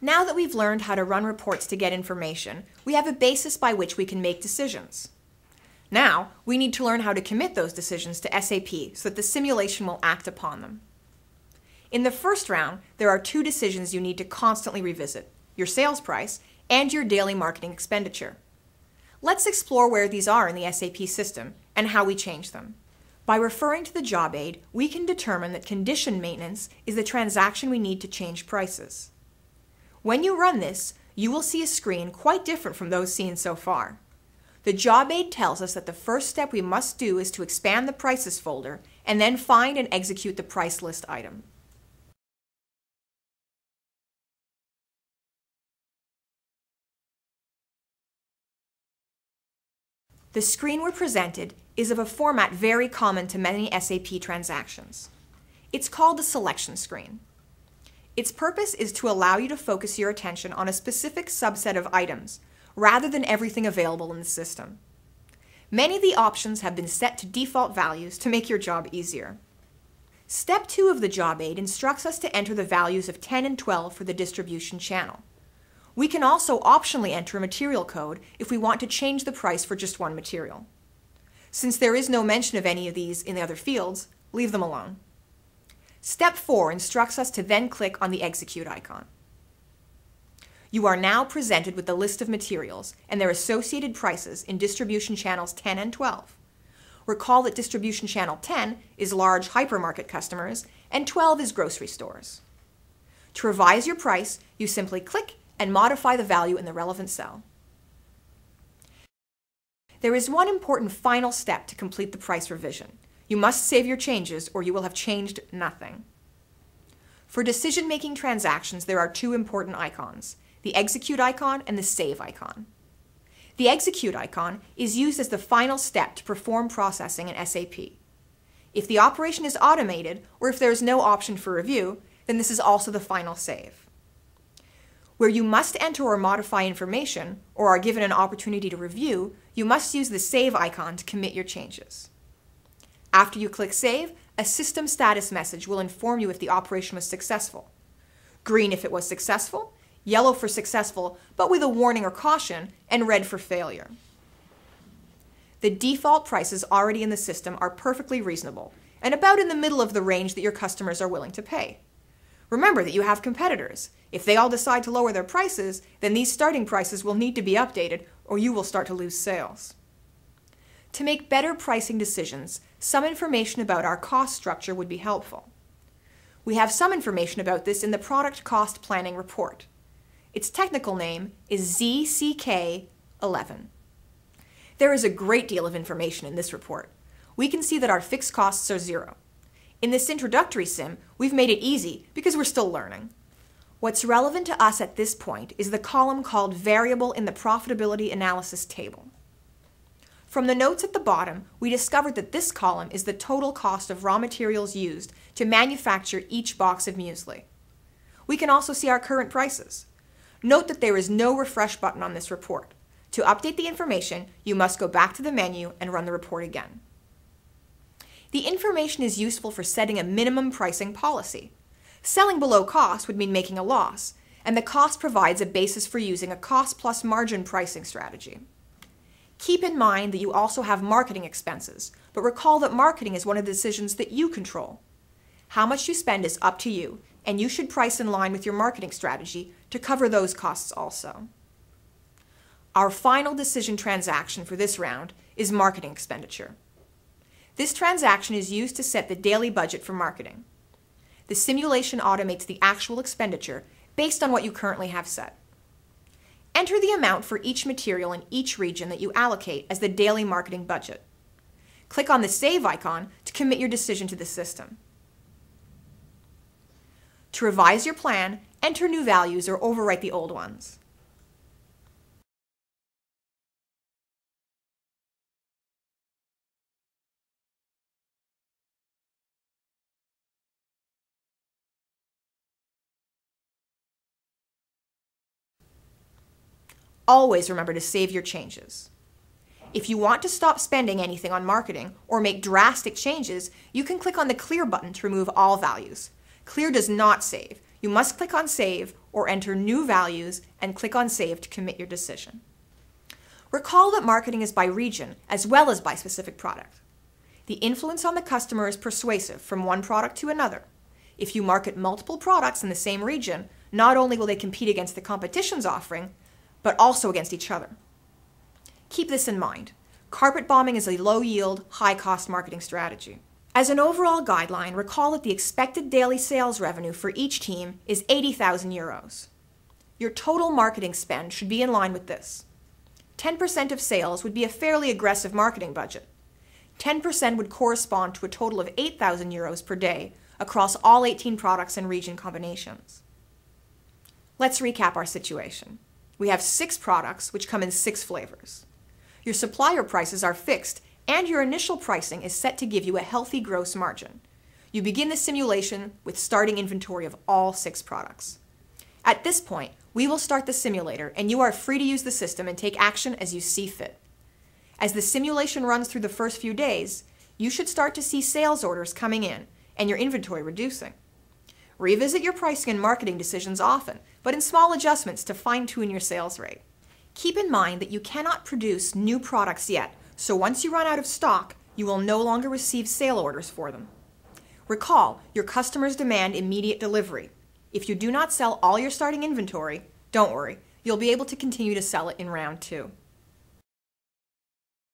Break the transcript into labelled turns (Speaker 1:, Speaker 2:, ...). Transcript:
Speaker 1: Now that we've learned how to run reports to get information, we have a basis by which we can make decisions. Now, we need to learn how to commit those decisions to SAP so that the simulation will act upon them. In the first round, there are two decisions you need to constantly revisit: your sales price and your daily marketing expenditure. Let's explore where these are in the SAP system and how we change them. By referring to the job aid, we can determine that condition maintenance is the transaction we need to change prices. When you run this, you will see a screen quite different from those seen so far. The job aid tells us that the first step we must do is to expand the prices folder and then find and execute the price list item. The screen we're presented is of a format very common to many SAP transactions. It's called the selection screen. Its purpose is to allow you to focus your attention on a specific subset of items, rather than everything available in the system. Many of the options have been set to default values to make your job easier. Step 2 of the job aid instructs us to enter the values of 10 and 12 for the distribution channel. We can also optionally enter a material code if we want to change the price for just one material. Since there is no mention of any of these in the other fields, leave them alone. Step 4 instructs us to then click on the execute icon. You are now presented with the list of materials and their associated prices in distribution channels 10 and 12. Recall that distribution channel 10 is large hypermarket customers and 12 is grocery stores. To revise your price, you simply click and modify the value in the relevant cell. There is one important final step to complete the price revision. You must save your changes or you will have changed nothing. For decision-making transactions, there are two important icons: the execute icon and the save icon. The execute icon is used as the final step to perform processing in SAP. If the operation is automated or if there is no option for review, then this is also the final save. Where you must enter or modify information or are given an opportunity to review, you must use the save icon to commit your changes. After you click save, a system status message will inform you if the operation was successful. Green if it was successful, yellow for successful, but with a warning or caution, and red for failure. The default prices already in the system are perfectly reasonable and about in the middle of the range that your customers are willing to pay. Remember that you have competitors. If they all decide to lower their prices, then these starting prices will need to be updated or you will start to lose sales. To make better pricing decisions, some information about our cost structure would be helpful. We have some information about this in the Product Cost Planning report. Its technical name is ZCK11. There is a great deal of information in this report. We can see that our fixed costs are 0. In this introductory sim, we've made it easy because we're still learning. What's relevant to us at this point is the column called Variable in the Profitability Analysis table. From the notes at the bottom, we discovered that this column is the total cost of raw materials used to manufacture each box of muesli. We can also see our current prices. Note that there is no refresh button on this report. To update the information, you must go back to the menu and run the report again. The information is useful for setting a minimum pricing policy. Selling below cost would mean making a loss, and the cost provides a basis for using a cost plus margin pricing strategy. Keep in mind that you also have marketing expenses, but recall that marketing is one of the decisions that you control. How much you spend is up to you, and you should price in line with your marketing strategy to cover those costs also. Our final decision transaction for this round is marketing expenditure. This transaction is used to set the daily budget for marketing. The simulation automates the actual expenditure based on what you currently have set. Enter the amount for each material in each region that you allocate as the daily marketing budget. Click on the Save icon to commit your decision to the system. To revise your plan, enter new values or overwrite the old ones. Always remember to save your changes. If you want to stop spending anything on marketing or make drastic changes, you can click on the Clear button to remove all values. Clear does not save. You must click on Save or enter New Values and click on Save to commit your decision. Recall that marketing is by region as well as by specific product. The influence on the customer is persuasive from one product to another. If you market multiple products in the same region, not only will they compete against the competition's offering, but also against each other. Keep this in mind. Carpet bombing is a low-yield, high-cost marketing strategy. As an overall guideline, recall that the expected daily sales revenue for each team is 80,000 euros. Your total marketing spend should be in line with this. 10% of sales would be a fairly aggressive marketing budget. 10% would correspond to a total of 8,000 euros per day across all 18 products and region combinations. Let's recap our situation. We have 6 products which come in 6 flavors. Your supplier prices are fixed and your initial pricing is set to give you a healthy gross margin. You begin the simulation with starting inventory of all 6 products. At this point, we will start the simulator and you are free to use the system and take action as you see fit. As the simulation runs through the first few days, you should start to see sales orders coming in and your inventory reducing. Revisit your pricing and marketing decisions often, but in small adjustments to fine-tune your sales rate. Keep in mind that you cannot produce new products yet, so once you run out of stock, you will no longer receive sale orders for them. Recall, your customers demand immediate delivery. If you do not sell all your starting inventory, don't worry, you'll be able to continue to sell it in round 2.